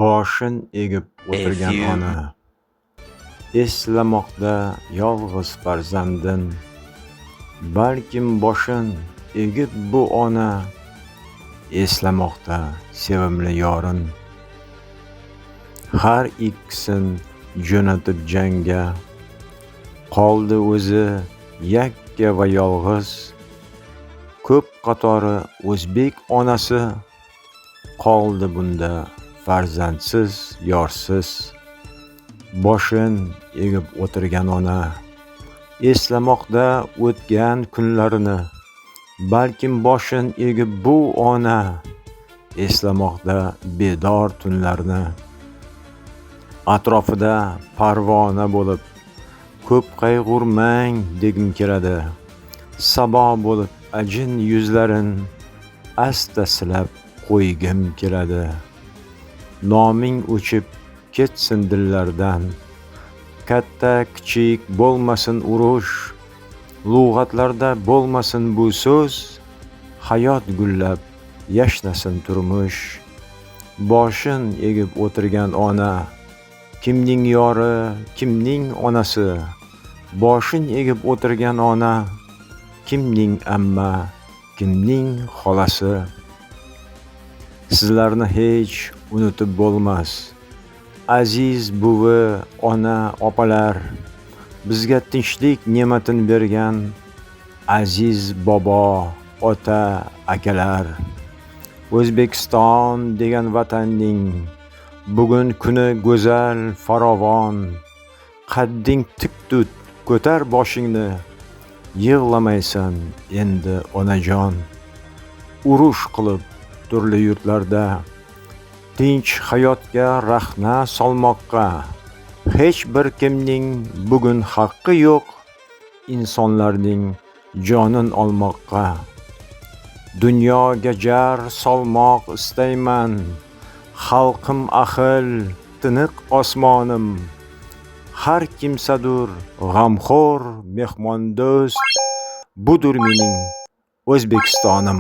Boshini egib A o'tirgan few ona eslamoqda yolg'iz farzandin. Balkim boshin egib bu ona eslamoqda sevimli yorin. Har ikkisin jo'natib jangga, qoldi o'zi yakka va yolg'iz. Ko'p qatori o'zbek onasi qoldi bunda farzandsiz, yorsiz. Boshin egib o'tirgan ona eslamoqda o'tgan kunlarini. Balkim boshin egib bu ona eslamoqda bedor tunlarni. Atrofida parvona bo'lib ko'p qayg'urmang degim keladi. Sabo bo'lib ajin yuzlarin asta silab qo'ygim keladi. Noming o'chib ketsin dillardan, katta kichik bo'lmasin urush, lug'atlarda bo'lmasin bu so'z, hayot gullab yashnasin turmush. Boshin egib o'tirgan ona kimning yori, kimning onasi? Boshin egib o'tirgan ona kimning amma, kimning xolasi? Sizlarni hech unutib bo'lmas. Aziz buvi, ona, opalar, bizga tinchlik ne'matini bergan aziz bobo, ota, akalar. O'zbekiston degan vatanning bugun kuni go'zal, farovon. Qadding tik tut, ko'tar boshingni, yig'lamaysan endi onajon. Urush qilib turli yurtlarda tinch hayotga rahna solmoqqa hech bir kimning bugun haqqi yo'q insonlarning jonin olmoqqa. Dunyoga jar solmoq istayman, xalqim ahil, tiniq osmonim. Har kimsadur g'amxo'r, mehmondo'st, budur mening O'zbekistonim.